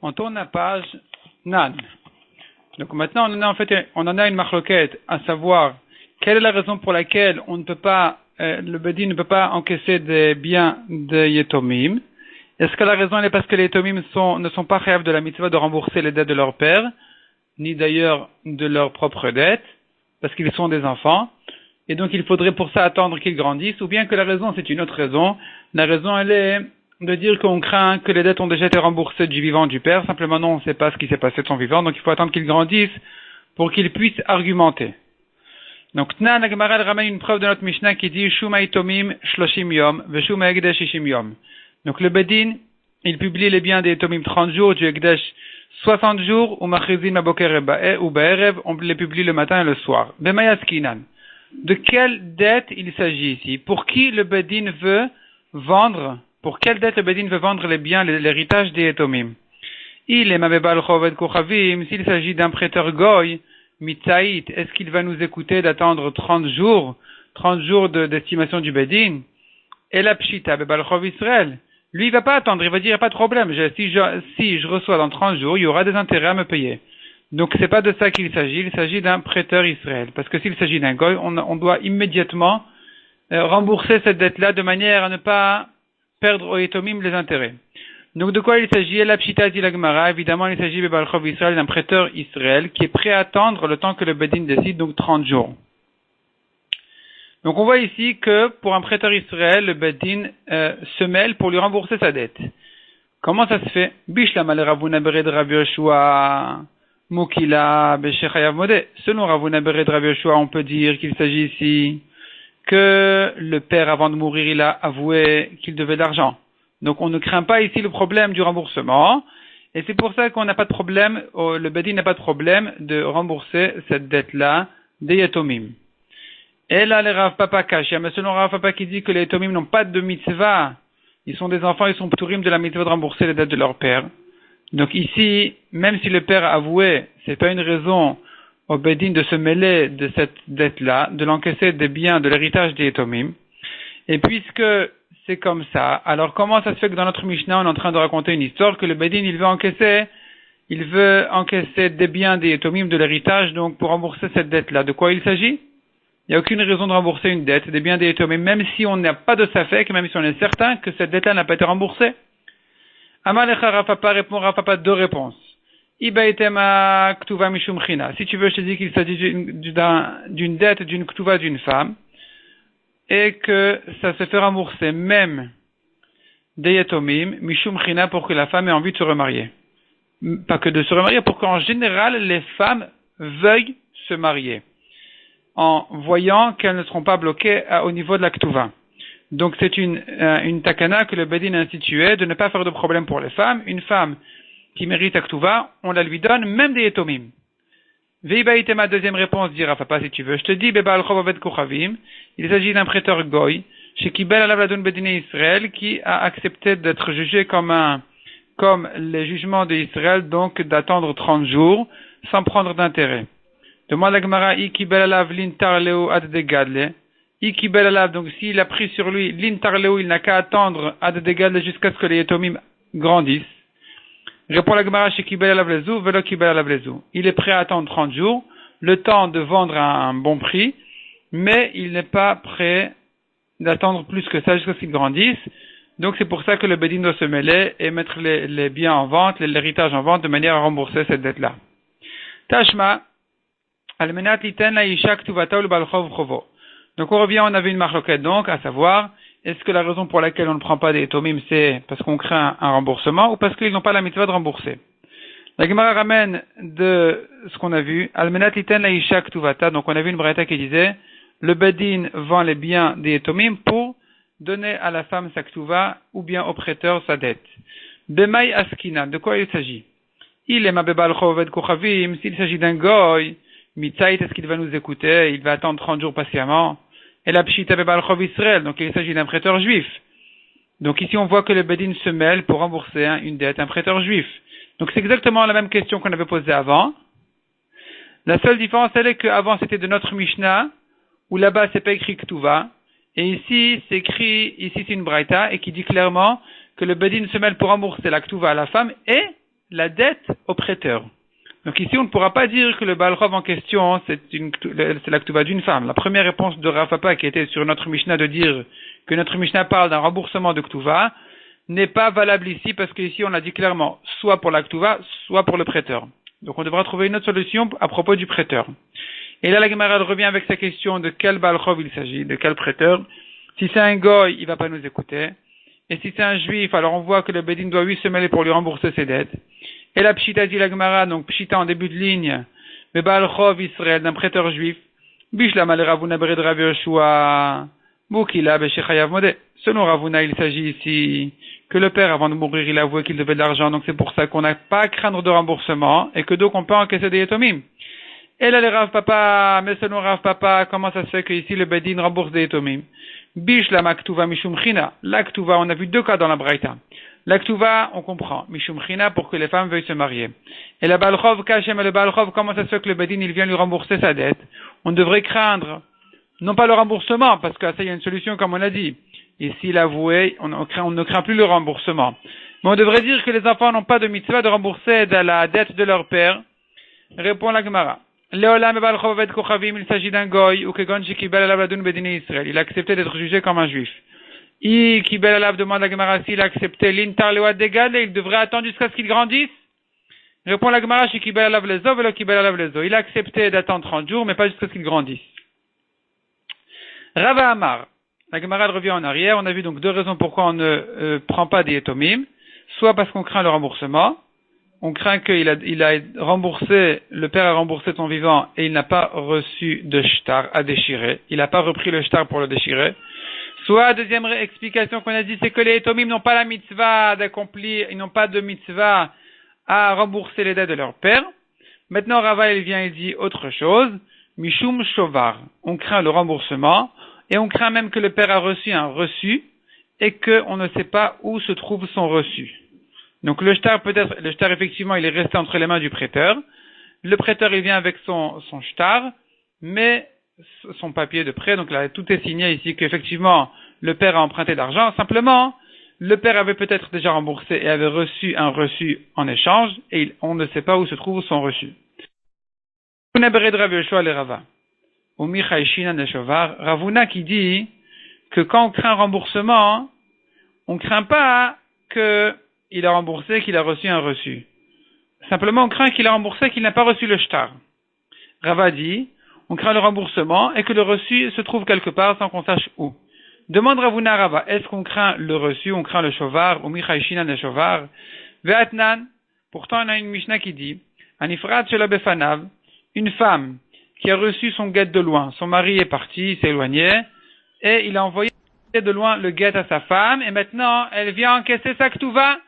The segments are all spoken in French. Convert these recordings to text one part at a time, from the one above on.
On tourne la page Nan. Donc maintenant, on en a une marloquette, à savoir quelle est la raison pour laquelle on ne peut pas, le Bedin ne peut pas encaisser des biens de Yetomim. Est-ce que la raison est parce que les Yetomim ne sont pas capables de la mitzvah de rembourser les dettes de leur père, ni d'ailleurs de leurs propres dettes, parce qu'ils sont des enfants, et donc il faudrait pour ça attendre qu'ils grandissent, ou bien que la raison c'est une autre raison. La raison elle est de dire qu'on craint que les dettes ont déjà été remboursées du vivant du père, simplement non, on ne sait pas ce qui s'est passé de son vivant, donc il faut attendre qu'ils grandissent pour qu'ils puissent argumenter. Donc Tnan la Gemara ramène une preuve de notre Mishnah qui dit Shuma Itomim Shloshim Yom Veshuma Egdesh Shishim Yom. Donc le Bedin, il publie les biens des Itomim 30 jours, du Egdesh 60 jours, ou Machrizim Aboker ou Ba'erev, on les publie le matin et le soir. Bemayaskinan. De quelle dette il s'agit ici? Pour qui le Bedin veut vendre? Pour quelle dette le Bedin veut vendre les biens, l'héritage des Etomim? Il est Mabebal Choved Kochavim, s'il s'agit d'un prêteur Goy, Mitzaït, est-ce qu'il va nous écouter d'attendre 30 jours d'estimation du Bedin? Et la Pshita, Bebal Chov Israël, lui il va pas attendre, il va dire, il n'y a pas de problème, si je reçois dans 30 jours, il y aura des intérêts à me payer. Donc c'est pas de ça qu'il s'agit, il s'agit d'un prêteur Israël. Parce que s'il s'agit d'un Goy, on doit immédiatement rembourser cette dette-là de manière à ne pas perdre au Etomim les intérêts. Donc de quoi il s'agit? La Pshita dit la Gemara, évidemment il s'agit Bebal Chov Israël d'un prêteur Israël qui est prêt à attendre le temps que le Bedin décide, donc 30 jours. Donc on voit ici que pour un prêteur Israël, le Bedin se mêle pour lui rembourser sa dette. Comment ça se fait? Bishlam al Ravuna Bered Rav Yoshua Mukila Beshechayav Modé. Selon Ravuna Bered Rav Yoshua, on peut dire qu'il s'agit ici que le père, avant de mourir, il a avoué qu'il devait de l'argent. Donc on ne craint pas ici le problème du remboursement, et c'est pour ça qu'on n'a pas de problème, le Bedin n'a pas de problème de rembourser cette dette-là des Yetomim. Et là, les Rav Papa Kashia, mais selon Rav Papa qui dit que les Yetomim n'ont pas de mitzvah, ils sont des enfants, ils sont pturim de la mitzvah de rembourser les dettes de leur père. Donc ici, même si le père a avoué, c'est pas une raison au Bedin de se mêler de cette dette-là, de l'encaisser des biens de l'héritage des Yetomim. Et puisque c'est comme ça, alors comment ça se fait que dans notre Mishnah, on est en train de raconter une histoire que le Bedin, il veut encaisser des biens des Yetomim de l'héritage, donc pour rembourser cette dette-là. De quoi il s'agit? Il n'y a aucune raison de rembourser une dette, des biens des Yetomim, même si on n'a pas de safek, même si on est certain que cette dette-là n'a pas été remboursée. Amalecha Rafapa répond Rafapa deux réponses. Ibaitema Ktuva Mishum China. Si tu veux, je te dis qu'il s'agit d'une dette, d'une Ktuva d'une femme, et que ça se fait rembourser même des Yetomim, Mishum China, pour que la femme ait envie de se remarier. Pas que de se remarier, pour qu'en général, les femmes veuillent se marier, en voyant qu'elles ne seront pas bloquées au niveau de la Ktuva. Donc c'est une takana que le Bedin a instituée de ne pas faire de problème pour les femmes. Une femme qui mérite la Ktuva, on la lui donne, même des Yetomim. Veibaïtema, deuxième réponse, dit Rafapa, si tu veux. Je te dis, Bebal Chovavet Kochavim, il s'agit d'un prêteur Goy, chez Kibel Alav Ladun Bedine Israël, qui a accepté d'être jugé comme les jugements d'Israël, donc d'attendre 30 jours, sans prendre d'intérêt. Demande la Gemara, Ikibel Alav Lintarleo Ad Degadle. Ikibel Alav, donc s'il a pris sur lui Lintarleo, il n'a qu'à attendre Ad Degadle jusqu'à ce que les Yetomim grandissent. Répond la Gemara chez Kibel Alav Lezu, Velo Kibel Alav Lezu. Il est prêt à attendre 30 jours, le temps de vendre à un bon prix, mais il n'est pas prêt d'attendre plus que ça jusqu'à ce qu'il grandisse. Donc c'est pour ça que le Bedin doit se mêler et mettre les biens en vente, l'héritage en vente, de manière à rembourser cette dette-là. Tashma, Almenat Liten la Isha Ktuvata ul Balchov Chovo. Donc on revient, on avait une marloquette donc, à savoir, est-ce que la raison pour laquelle on ne prend pas des Yetomim, c'est parce qu'on craint un remboursement ou parce qu'ils n'ont pas la mitzvah de rembourser? La Gemara ramène de ce qu'on a vu, Almenat Liten la Isha Ktuvata, donc on a vu une braïta qui disait, le Bedin vend les biens des Yetomim pour donner à la femme sa Ktuva ou bien au prêteur sa dette. Bemay Askina, de quoi il s'agit? Il est Mabebal Choved Kochavim, s'il s'agit d'un Goy, Mitzaït, est-ce qu'il va nous écouter? Il va attendre 30 jours patiemment. Et la Pshita Bebal Chov Israël, donc il s'agit d'un prêteur juif. Donc ici on voit que le Bedin se mêle pour rembourser une dette, un prêteur juif. Donc c'est exactement la même question qu'on avait posée avant. La seule différence, elle est qu'avant c'était de notre Mishnah, où là-bas c'est pas écrit Ktuva, et ici c'est écrit, ici c'est une Braïta, et qui dit clairement que le Bedin se mêle pour rembourser la Ktuva à la femme et la dette au prêteur. Donc ici, on ne pourra pas dire que le Baal Chov en question, c'est la Ktuva d'une femme. La première réponse de Rav Papa qui était sur notre Mishnah de dire que notre Mishnah parle d'un remboursement de Ktuva n'est pas valable ici parce qu'ici, on a dit clairement, soit pour la Ktuva, soit pour le prêteur. Donc on devra trouver une autre solution à propos du prêteur. Et là, la Gemara revient avec sa question de quel Baal Chov il s'agit, de quel prêteur. Si c'est un goy, il va pas nous écouter. Et si c'est un juif, alors on voit que le Bedin doit 8 semaines pour lui rembourser ses dettes. Et la Pshita dit la Gemara, donc Pshita en début de ligne, mais Baal Chov Israël d'un prêteur juif. Bishlam al Ravuna bered Rav Yoshua, Bukila beshechayav modé. Selon Ravuna, il s'agit ici que le père, avant de mourir, il a avoué qu'il devait de l'argent, donc c'est pour ça qu'on n'a pas à craindre de remboursement, et que donc on peut encaisser des Yetomim. Et là, les Rav Papa, mais selon Rav Papa, comment ça se fait qu'ici le Bedin rembourse des Yetomim? Bishlam aktuva mishum china. L'aktuva, on a vu deux cas dans la Braïta. L'aktuva, on comprend. Mishum china, pour que les femmes veuillent se marier. Et la Baal Chov, Kachem et le Baal Chov, comment ça se fait que le Bedin, il vient lui rembourser sa dette? On devrait craindre, non pas le remboursement, parce que ça, il y a une solution, comme on a dit. Et s'il avouait, on ne craint plus le remboursement. Mais on devrait dire que les enfants n'ont pas de mitzvah de rembourser de la dette de leur père. Répond la Gemara. Léolam et Baal Chov Aved Kochavim, il s'agit d'un goy, ou que gon shekibel alav ladun bedine Israël. Il a accepté d'être jugé comme un juif. I kibel alav demande la Gemara s'il a accepté l'intar leoad degad, et il devrait attendre jusqu'à ce qu'il grandisse. Répond la Gemara shekibel alav lezo, velo kibel alav lezo. Il a accepté d'attendre 30 jours, mais pas jusqu'à ce qu'il grandisse. Rava Amar. La Gemara revient en arrière. On a vu donc deux raisons pourquoi on ne prend pas des Yetomim. Soit parce qu'on craint le remboursement. On craint qu'il a remboursé, le père a remboursé son vivant et il n'a pas reçu de shtar à déchirer. Il n'a pas repris le shtar pour le déchirer. Soit, deuxième explication qu'on a dit, c'est que les Yetomim n'ont pas la mitzvah d'accomplir, ils n'ont pas de mitzvah à rembourser les dettes de leur père. Maintenant, Rava, il vient et dit autre chose. Mishum shovar. On craint le remboursement et on craint même que le père a reçu un reçu et qu'on ne sait pas où se trouve son reçu. Donc le shtar effectivement il est resté entre les mains du prêteur. Le prêteur il vient avec son shtar, mais son papier de prêt, donc là tout est signé ici qu'effectivement le père a emprunté l'argent. Simplement, le père avait peut-être déjà remboursé et avait reçu un reçu en échange et on ne sait pas où se trouve son reçu. Ravuna qui dit que quand on craint un remboursement, on ne craint pas qu'il a remboursé, qu'il a reçu un reçu. Simplement, on craint qu'il a remboursé, qu'il n'a pas reçu le shtar. Rava dit, on craint le remboursement et que le reçu se trouve quelque part sans qu'on sache où. Demande Ravuna Rava, est-ce qu'on craint le reçu, on craint le shovar, ou michaïshinan le shovar? Ve'atnan, pourtant on a une Mishnah qui dit, Anifrat shela befanav, une femme qui a reçu son guet de loin, son mari est parti, il s'est éloigné, et il a envoyé de loin le guet à sa femme, et maintenant elle vient encaisser sa ktuva.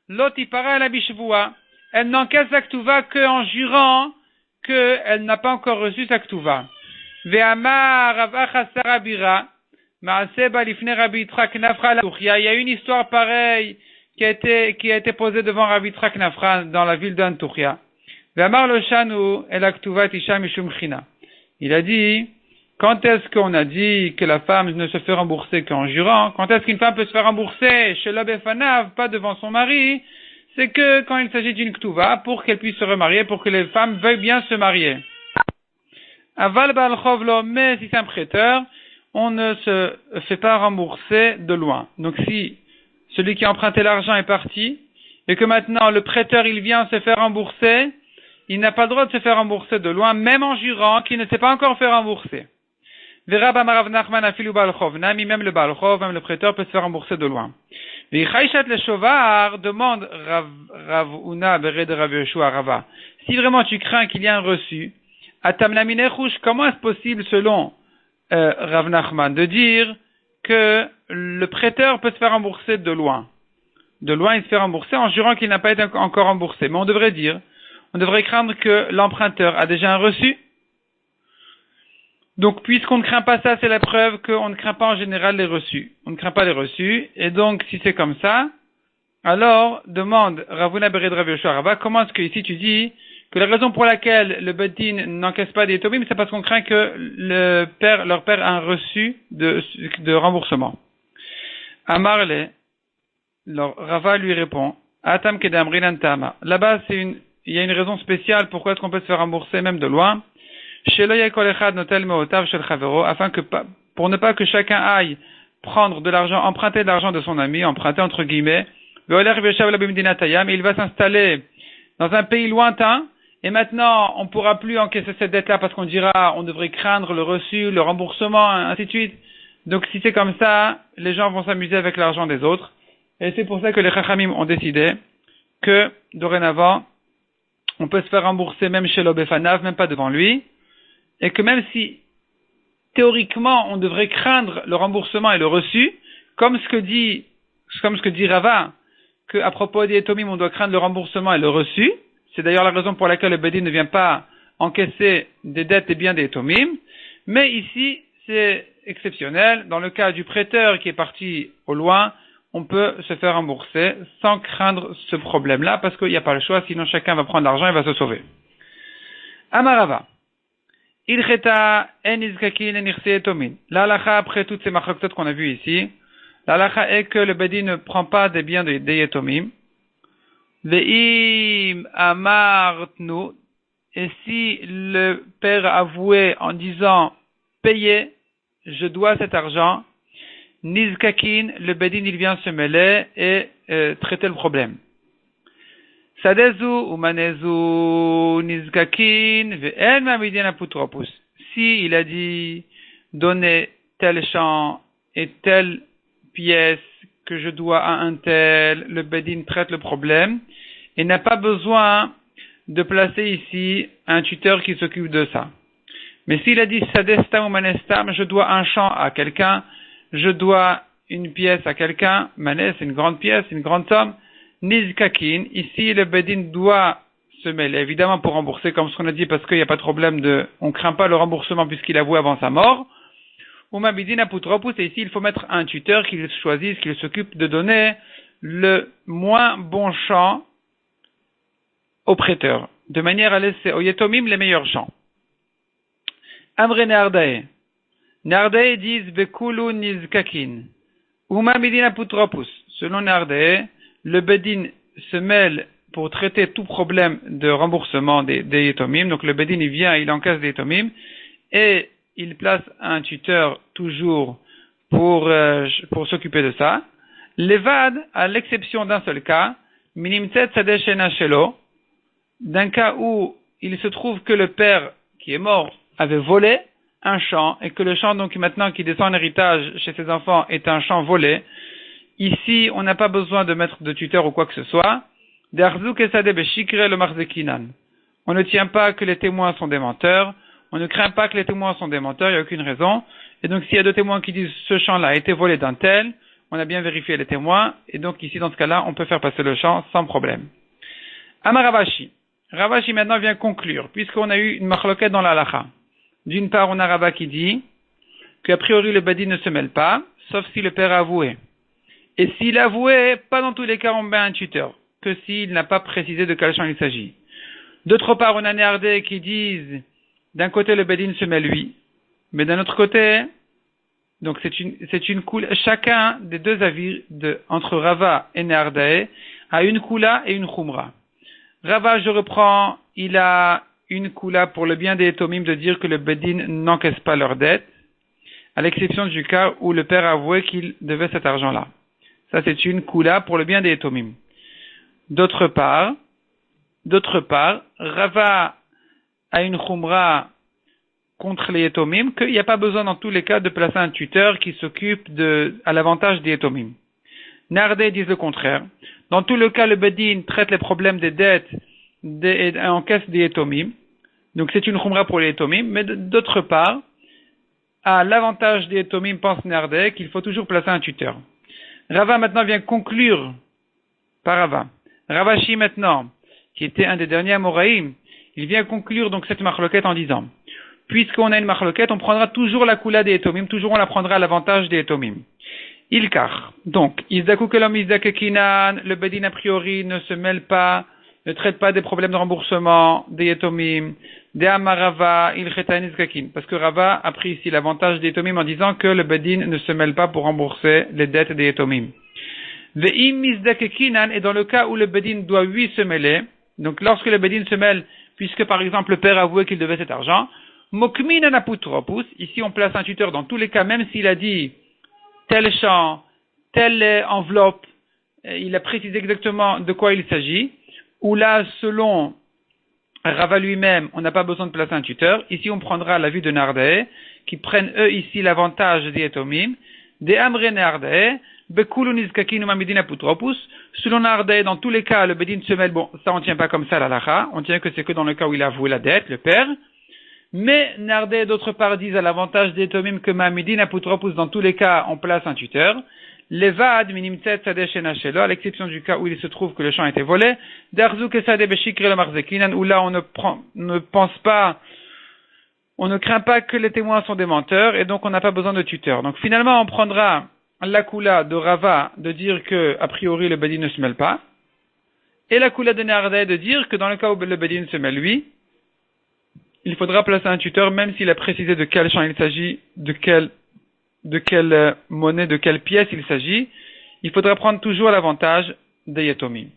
L'otipara la bishvua. Elle n'encaisse sa ktuva qu'en jurant qu'elle n'a pas encore reçu sa ktuva. Ve'amar Rav Achasara bira. Ma'aseba lifne Rabbi Yitzchak Nafra la Tuchia. Il y a une histoire pareille qui a été posée devant Rabbi Yitzchak Nafra dans la ville d'Antuchia. Ve'amar lo shanu el ktuva tisha mishum china. Il a dit, quand est-ce qu'on a dit que la femme ne se fait rembourser qu'en jurant? Quand est-ce qu'une femme peut se faire rembourser chez l'Obefanav, pas devant son mari? C'est que quand il s'agit d'une ktuva, pour qu'elle puisse se remarier, pour que les femmes veuillent bien se marier. Aval Baal Chov lo, mais si c'est un prêteur, on ne se fait pas rembourser de loin. Donc si celui qui a emprunté l'argent est parti, et que maintenant le prêteur il vient se faire rembourser, il n'a pas le droit de se faire rembourser de loin, même en jurant qu'il ne s'est pas encore fait rembourser. Verab Amarav Nachman afilu Baal Chov, nami même le Baal Chov, même le prêteur peut se faire rembourser de loin. Vichaïchat le Shovar demande Rav Una bered Rav Yoshua Rava. Si vraiment tu crains qu'il y ait un reçu, Atam Naminechouch, comment est-ce possible selon Rav Nachman de dire que le prêteur peut se faire rembourser de loin? De loin, il se fait rembourser en jurant qu'il n'a pas été encore remboursé. Mais on devrait craindre que l'emprunteur a déjà un reçu. Donc, puisqu'on ne craint pas ça, c'est la preuve qu'on ne craint pas en général les reçus. On ne craint pas les reçus. Et donc, si c'est comme ça, alors, demande Ravuna bered Rav Yoshua Rava, comment est-ce que ici tu dis que la raison pour laquelle le Bedin n'encaisse pas des Yetomim, c'est parce qu'on craint que leur père a un reçu de remboursement. Amarle, alors Rava lui répond, Atam kedamrinan tama. Là-bas, il y a une raison spéciale pourquoi est-ce qu'on peut se faire rembourser même de loin. Shelo yakol echad notel meotav shel chavero, afin que, pour ne pas que chacun aille prendre de l'argent, emprunter de l'argent de son ami, emprunter entre guillemets, et il va s'installer dans un pays lointain, et maintenant, on ne pourra plus encaisser cette dette-là parce qu'on dira, on devrait craindre le reçu, le remboursement, ainsi de suite. Donc, si c'est comme ça, les gens vont s'amuser avec l'argent des autres. Et c'est pour ça que les Chachamim ont décidé que, dorénavant, on peut se faire rembourser même chez l'Obefanav, même pas devant lui, et que même si, théoriquement, on devrait craindre le remboursement et le reçu, comme ce que dit Rava, qu'à propos des Etomim, on doit craindre le remboursement et le reçu. C'est d'ailleurs la raison pour laquelle le Bedin ne vient pas encaisser des dettes et biens des Etomim. Mais ici, c'est exceptionnel. Dans le cas du prêteur qui est parti au loin, on peut se faire rembourser sans craindre ce problème-là, parce qu'il n'y a pas le choix, sinon chacun va prendre l'argent et va se sauver. Amarava. Ilcheta en izkakin en irse Etomim. L'alacha, après toutes ces machloktot qu'on a vues ici, l'alacha est que le Bedin ne prend pas des biens des Etomim. Ve'im amartnu, et si le père avouait en disant payez, je dois cet argent, nizkakin, le bedin il vient se mêler et traiter le problème. Sadezu umanezu nizkakin ve'en mamidin aputropus. Si il a dit donner tel champ et telle pièce que je dois à un tel, le bedin traite le problème et n'a pas besoin de placer ici un tuteur qui s'occupe de ça. Mais s'il a dit sadestam ou manestam, je dois un champ à quelqu'un, je dois une pièce à quelqu'un, manes c'est une grande pièce, une grande somme, nizkakin, ici le bedin doit se mêler, évidemment pour rembourser comme ce qu'on a dit parce qu'il n'y a pas de problème on craint pas le remboursement puisqu'il avoue avant sa mort. Uma bidina putropus, et ici il faut mettre un tuteur qui choisisse, qui s'occupe de donner le moins bon champ au prêteur, de manière à laisser au yetomim les meilleurs champs. Amre Nardae. Nardae disent Bekulu nizkakin. Uma bidina putropus. Selon Nardae, le bedin se mêle pour traiter tout problème de remboursement des yetomim. Donc le bedin il vient, il encaisse des yetomim et il place un tuteur toujours pour s'occuper de ça. Levad, à l'exception d'un seul cas, minimtet sadeshena shelo, d'un cas où il se trouve que le père qui est mort avait volé un champ et que le champ donc maintenant qui descend en héritage chez ses enfants est un champ volé. Ici, on n'a pas besoin de mettre de tuteur ou quoi que ce soit. Darzuk esade beshikre le marzekinan. On ne tient pas que les témoins sont des menteurs. On ne craint pas que les témoins sont des menteurs, il n'y a aucune raison. Et donc, s'il y a deux témoins qui disent ce champ-là a été volé d'un tel, on a bien vérifié les témoins. Et donc, ici, dans ce cas-là, on peut faire passer le champ sans problème. Amaravashi. Ravashi maintenant vient conclure, puisqu'on a eu une machloket dans la halacha. D'une part, on a Rava qui dit qu'a priori le badi ne se mêle pas, sauf si le père a avoué. Et s'il a avoué, pas dans tous les cas on met un tuteur, que s'il n'a pas précisé de quel champ il s'agit. D'autre part, on a Néardé qui disent d'un côté le bedin se mêle lui, mais d'un autre côté, donc c'est une coula, chacun des deux avis entre Rava et Néardé a une coula et une khumra. Rava, je reprends, il a une coula pour le bien des Etomim de dire que le bedin n'encaisse pas leur dette, à l'exception du cas où le père a avoué qu'il devait cet argent-là. Ça c'est une coula pour le bien des Etomim. D'autre part, Rava a une khumra contre les Etomim, qu'il n'y a pas besoin dans tous les cas de placer un tuteur qui s'occupe à l'avantage des Etomim. Nardé disent le contraire. Dans tout le cas, le bedin traite les problèmes des dettes et encaisse des Etomim. Donc c'est une khumra pour les Etomim, mais d'autre part, à l'avantage des Etomim, pense Nardé qu'il faut toujours placer un tuteur. Rava maintenant vient conclure par Rava. Ravashi maintenant, qui était un des derniers Amoraïm, il vient conclure donc cette machloket en disant, puisqu'on a une machloket, on prendra toujours la coula des Etomim, toujours on la prendra à l'avantage des Etomim. Ilkar. Donc, le bedin a priori ne se mêle pas, ne traite pas des problèmes de remboursement des Etomim, des Amarava, Ilcheta Nizkakin. Parce que Rava a pris ici l'avantage des Etomim en disant que le bedin ne se mêle pas pour rembourser les dettes des Etomim. Ve'im mizdakekinan, et dans le cas où le bedin doit lui se mêler, donc lorsque le bedin se mêle, puisque par exemple le père a avoué qu'il devait cet argent, mokminan aputropus, ici on place un tuteur dans tous les cas, même s'il a dit tel champ, telle enveloppe, il a précisé exactement de quoi il s'agit, ou là, selon Rava lui-même, on n'a pas besoin de placer un tuteur. Ici, on prendra l'avis de Nardé, qui prennent eux ici l'avantage des Etomim, des Amre Nardé, Bekulu Nizkakinu Mamidin Aputropus. Selon Nardé, dans tous les cas, le Bedin se mêle, bon, ça on tient pas comme ça la lacha, on tient que c'est que dans le cas où il a avoué la dette, le père. Mais Nardé, d'autre part, disent à l'avantage des Etomim que Mamidin Aputropus, dans tous les cas, on place un tuteur. Levad minimtset sadeshena shelo, à l'exception du cas où il se trouve que le champ a été volé, darzuk et sade beshikre le marzekinan, où là on ne pense pas, on ne craint pas que les témoins sont des menteurs, et donc on n'a pas besoin de tuteur. Donc finalement on prendra la kula de Rava de dire que, a priori, le bedin ne se mêle pas, et la kula de Nardé de dire que dans le cas où le bedin se mêle, lui, il faudra placer un tuteur, même s'il a précisé de quel champ il s'agit, de quelle monnaie, de quelle pièce il s'agit, il faudra prendre toujours l'avantage des Yatomim.